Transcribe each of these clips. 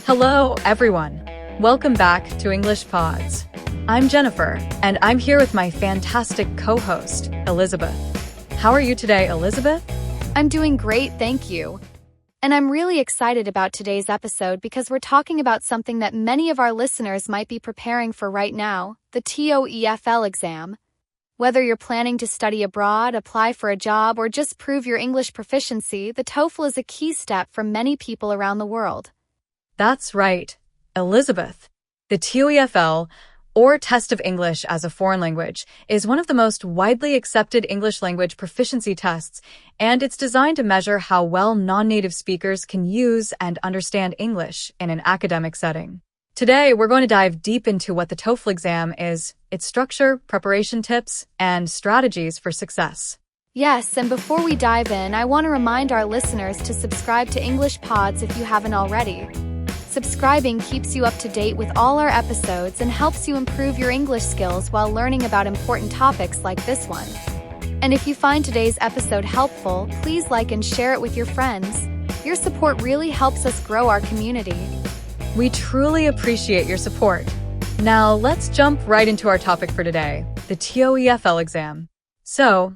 Hello, everyone. Welcome back to English Pods. I'm Jennifer, and I'm here with my fantastic co-host, Elizabeth. How are you today, Elizabeth? I'm doing great, thank you. And I'm really excited about today's episode because we're talking about something that many of our listeners might be preparing for right now, the TOEFL exam. Whether you're planning to study abroad, apply for a job, or just prove your English proficiency, the TOEFL is a key step for many people around the world. That's right, Elizabeth. The TOEFL, or Test of English as a Foreign Language, is one of the most widely accepted English language proficiency tests, and it's designed to measure how well non-native speakers can use and understand English in an academic setting. Today, we're going to dive deep into what the TOEFL exam is, its structure, preparation tips, and strategies for success. Yes, and before we dive in, I want to remind our listeners to subscribe to English Pods if you haven't already. Subscribing keeps you up to date with all our episodes and helps you improve your English skills while learning about important topics like this one. And if you find today's episode helpful, please like and share it with your friends. Your support really helps us grow our community. We truly appreciate your support. Now, let's jump right into our topic for today, the TOEFL exam. So,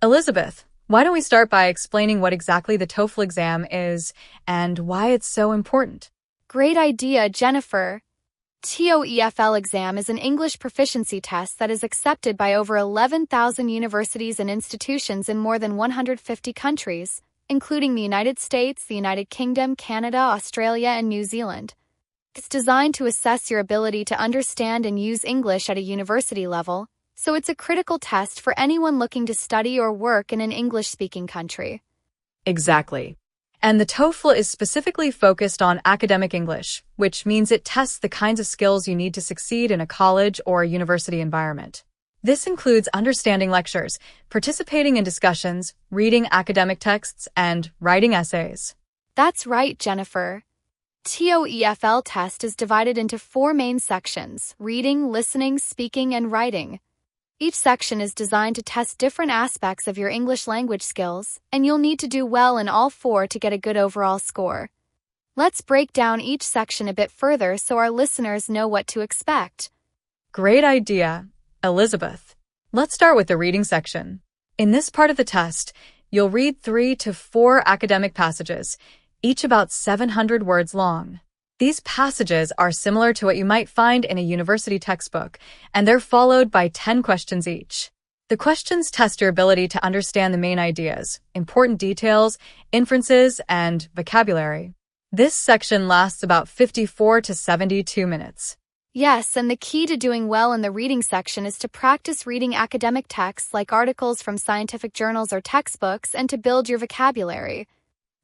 Elizabeth, why don't we start by explaining what exactly the TOEFL exam is and why it's so important? Great idea, Jennifer. TOEFL exam is an English proficiency test that is accepted by over 11,000 universities and institutions in more than 150 countries, including the United States, the United Kingdom, Canada, Australia, and New Zealand. It's designed to assess your ability to understand and use English at a university level, so it's a critical test for anyone looking to study or work in an English-speaking country. Exactly. And the TOEFL is specifically focused on academic English, which means it tests the kinds of skills you need to succeed in a college or university environment. This includes understanding lectures, participating in discussions, reading academic texts, and writing essays. That's right, Jennifer. TOEFL test is divided into 4 main sections: reading, listening, speaking, and writing. Each section is designed to test different aspects of your English language skills, and you'll need to do well in all 4 to get a good overall score. Let's break down each section a bit further so our listeners know what to expect. Great idea, Elizabeth. Let's start with the reading section. In this part of the test, you'll read 3 to 4 academic passages, each about 700 words long. These passages are similar to what you might find in a university textbook, and they're followed by 10 questions each. The questions test your ability to understand the main ideas, important details, inferences, and vocabulary. This section lasts about 54 to 72 minutes. Yes, and the key to doing well in the reading section is to practice reading academic texts like articles from scientific journals or textbooks and to build your vocabulary.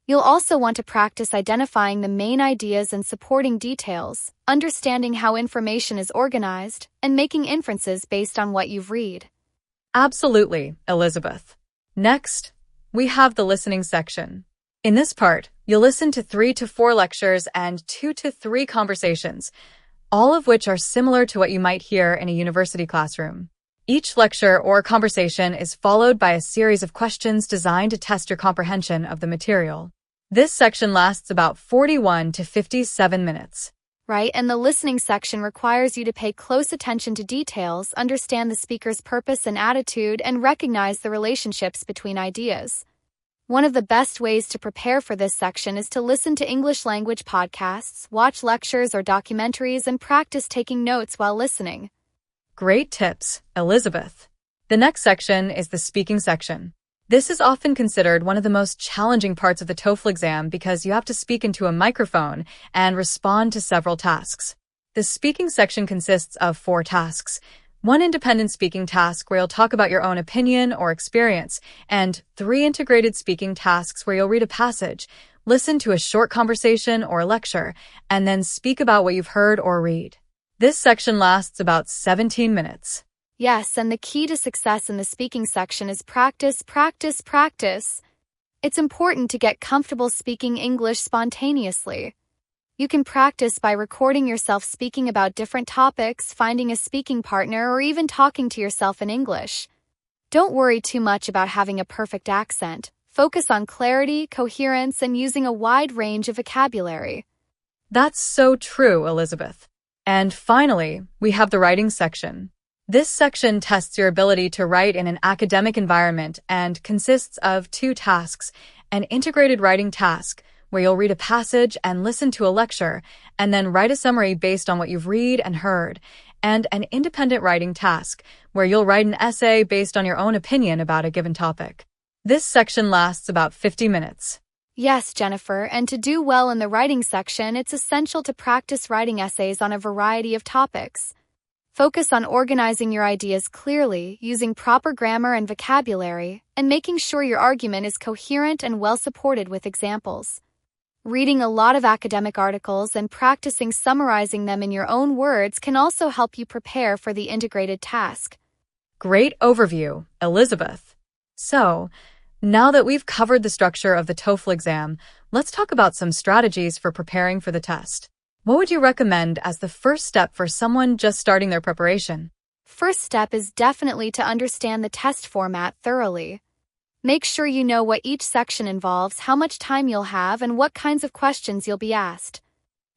You'll also want to practice identifying the main ideas and supporting details, understanding how information is organized, and making inferences based on what you've read. Absolutely, Elizabeth. Next, we have the listening section. In this part, you'll listen to 3 to 4 lectures and 2 to 3 conversations, all of which are similar to what you might hear in a university classroom. Each lecture or conversation is followed by a series of questions designed to test your comprehension of the material. This section lasts about 41 to 57 minutes. Right, and the listening section requires you to pay close attention to details, understand the speaker's purpose and attitude, and recognize the relationships between ideas. One of the best ways to prepare for this section is to listen to English language podcasts, watch lectures or documentaries, and practice taking notes while listening. Great tips, Elizabeth. The next section is the speaking section. This is often considered one of the most challenging parts of the TOEFL exam because you have to speak into a microphone and respond to several tasks. The speaking section consists of 4 tasks: 1 independent speaking task where you'll talk about your own opinion or experience, and 3 integrated speaking tasks where you'll read a passage, listen to a short conversation or lecture, and then speak about what you've heard or read. This section lasts about 17 minutes. Yes, and the key to success in the speaking section is practice, practice, practice. It's important to get comfortable speaking English spontaneously. You can practice by recording yourself speaking about different topics, finding a speaking partner, or even talking to yourself in English. Don't worry too much about having a perfect accent. Focus on clarity, coherence, and using a wide range of vocabulary. That's so true, Elizabeth. And finally, we have the writing section. This section tests your ability to write in an academic environment and consists of two tasks: an integrated writing task, where you'll read a passage and listen to a lecture, and then write a summary based on what you've read and heard, and an independent writing task, where you'll write an essay based on your own opinion about a given topic. This section lasts about 50 minutes. Yes, Jennifer, and to do well in the writing section, it's essential to practice writing essays on a variety of topics. Focus on organizing your ideas clearly, using proper grammar and vocabulary, and making sure your argument is coherent and well supported with examples. Reading a lot of academic articles and practicing summarizing them in your own words can also help you prepare for the integrated task. Great overview, Elizabeth. So, now that we've covered the structure of the TOEFL exam, let's talk about some strategies for preparing for the test. What would you recommend as the first step for someone just starting their preparation? First step is definitely to understand the test format thoroughly. Make sure you know what each section involves, how much time you'll have, and what kinds of questions you'll be asked.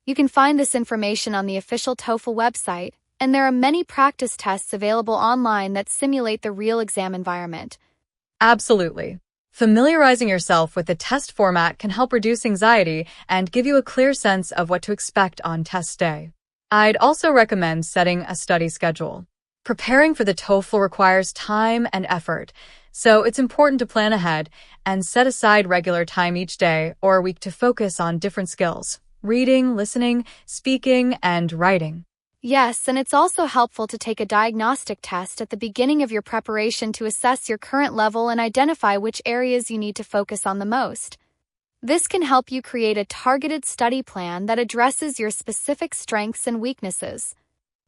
You can find this information on the official TOEFL website, and there are many practice tests available online that simulate the real exam environment. Absolutely. Familiarizing yourself with the test format can help reduce anxiety and give you a clear sense of what to expect on test day. I'd also recommend setting a study schedule. Preparing for the TOEFL requires time and effort, so it's important to plan ahead and set aside regular time each day or week to focus on different skills: reading, listening, speaking, and writing. Yes, and it's also helpful to take a diagnostic test at the beginning of your preparation to assess your current level and identify which areas you need to focus on the most. This can help you create a targeted study plan that addresses your specific strengths and weaknesses.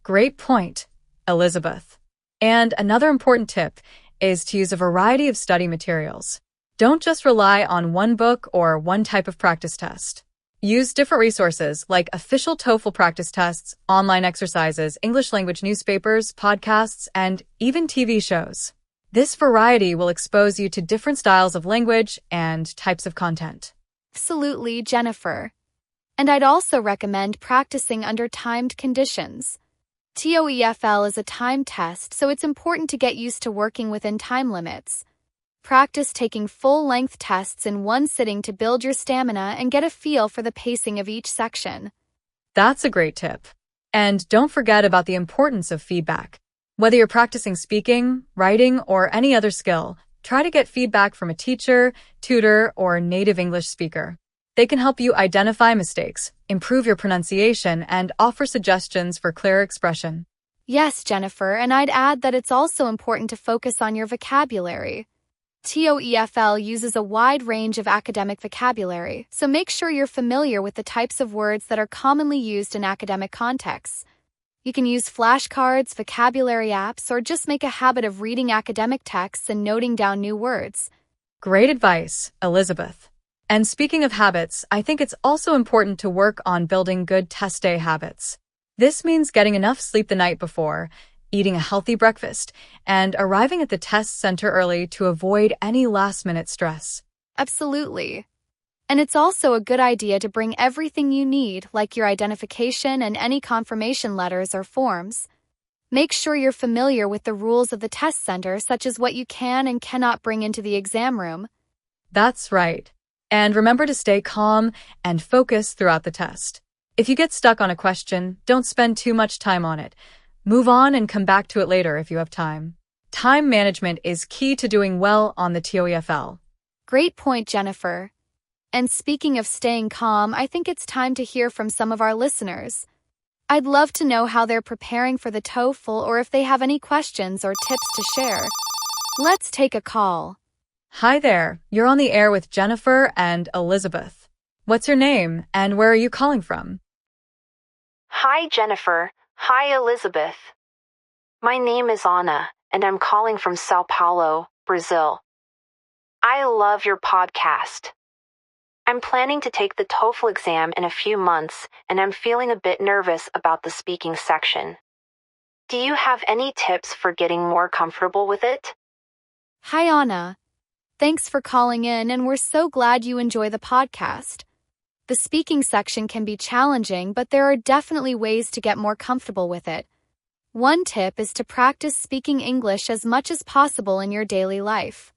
Great point, Elizabeth. And another important tip is to use a variety of study materials. Don't just rely on one book or one type of practice test. Use different resources like official TOEFL practice tests, online exercises, English language newspapers, podcasts, and even TV shows. This variety will expose you to different styles of language and types of content. Absolutely, Jennifer. And I'd also recommend practicing under timed conditions. TOEFL is a timed test, so it's important to get used to working within time limits. Practice taking full-length tests in one sitting to build your stamina and get a feel for the pacing of each section. That's a great tip. And don't forget about the importance of feedback. Whether you're practicing speaking, writing, or any other skill, try to get feedback from a teacher, tutor, or native English speaker. They can help you identify mistakes, improve your pronunciation, and offer suggestions for clearer expression. Yes, Jennifer, and I'd add that it's also important to focus on your vocabulary. TOEFL uses a wide range of academic vocabulary, so make sure you're familiar with the types of words that are commonly used in academic contexts. You can use flashcards, vocabulary apps, or just make a habit of reading academic texts and noting down new words. Great advice, Elizabeth. And speaking of habits, I think it's also important to work on building good test day habits. This means getting enough sleep the night before, eating a healthy breakfast, and arriving at the test center early to avoid any last-minute stress. Absolutely. And it's also a good idea to bring everything you need, like your identification and any confirmation letters or forms. Make sure you're familiar with the rules of the test center, such as what you can and cannot bring into the exam room. That's right. And remember to stay calm and focus throughout the test. If you get stuck on a question, don't spend too much time on it. Move on and come back to it later if you have time. Time management is key to doing well on the TOEFL. Great point, Jennifer. And speaking of staying calm, I think it's time to hear from some of our listeners. I'd love to know how they're preparing for the TOEFL or if they have any questions or tips to share. Let's take a call. Hi there, you're on the air with Jennifer and Elizabeth. What's your name and where are you calling from? Hi, Jennifer. Hi, Elizabeth. My name is Anna, and I'm calling from Sao Paulo, Brazil. I love your podcast. I'm planning to take the TOEFL exam in a few months, and I'm feeling a bit nervous about the speaking section. Do you have any tips for getting more comfortable with it? Hi, Anna. Thanks for calling in, and we're so glad you enjoy the podcast. The speaking section can be challenging, but there are definitely ways to get more comfortable with it. One tip is to practice speaking English as much as possible in your daily life.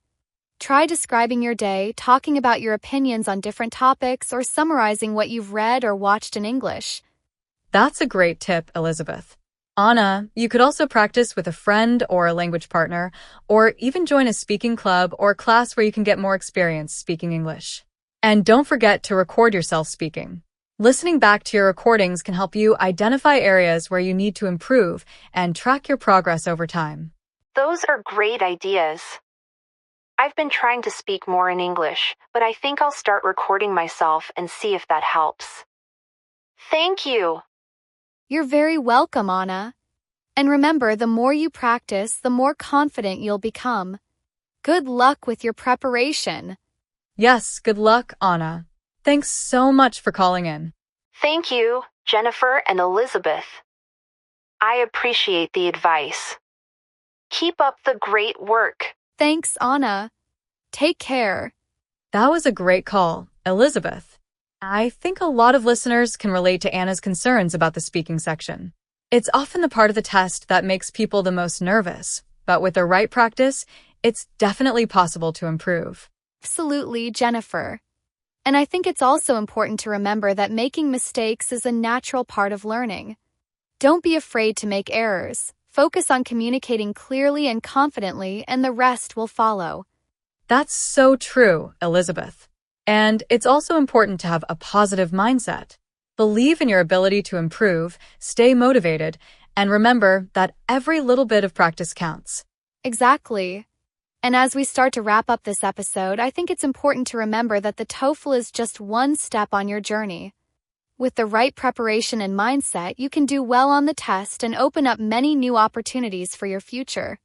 Try describing your day, talking about your opinions on different topics, or summarizing what you've read or watched in English. That's a great tip, Elizabeth. Anna, you could also practice with a friend or a language partner, or even join a speaking club or class where you can get more experience speaking English. And don't forget to record yourself speaking. Listening back to your recordings can help you identify areas where you need to improve and track your progress over time. Those are great ideas. I've been trying to speak more in English, but I think I'll start recording myself and see if that helps. Thank you. You're very welcome, Anna. And remember, the more you practice, the more confident you'll become. Good luck with your preparation. Yes, good luck, Anna. Thanks so much for calling in. Thank you, Jennifer and Elizabeth. I appreciate the advice. Keep up the great work. Thanks, Anna. Take care. That was a great call, Elizabeth. I think a lot of listeners can relate to Anna's concerns about the speaking section. It's often the part of the test that makes people the most nervous, but with the right practice, it's definitely possible to improve. Absolutely, Jennifer. And I think it's also important to remember that making mistakes is a natural part of learning. Don't be afraid to make errors. Focus on communicating clearly and confidently, and the rest will follow. That's so true, Elizabeth. And it's also important to have a positive mindset. Believe in your ability to improve, stay motivated, and remember that every little bit of practice counts. Exactly. And as we start to wrap up this episode, I think it's important to remember that the TOEFL is just one step on your journey. With the right preparation and mindset, you can do well on the test and open up many new opportunities for your future.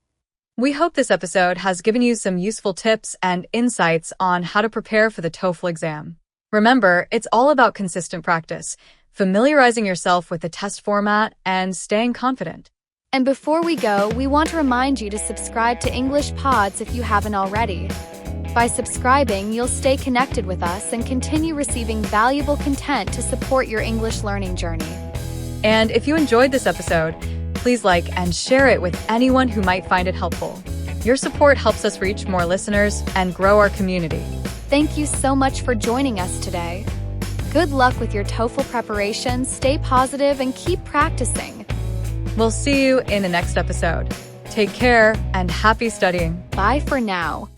We hope this episode has given you some useful tips and insights on how to prepare for the TOEFL exam. Remember, it's all about consistent practice, familiarizing yourself with the test format, and staying confident. And before we go, we want to remind you to subscribe to English Pods if you haven't already. By subscribing, you'll stay connected with us and continue receiving valuable content to support your English learning journey. And if you enjoyed this episode, please like and share it with anyone who might find it helpful. Your support helps us reach more listeners and grow our community. Thank you so much for joining us today. Good luck with your TOEFL preparation, stay positive, and keep practicing. We'll see you in the next episode. Take care and happy studying. Bye for now.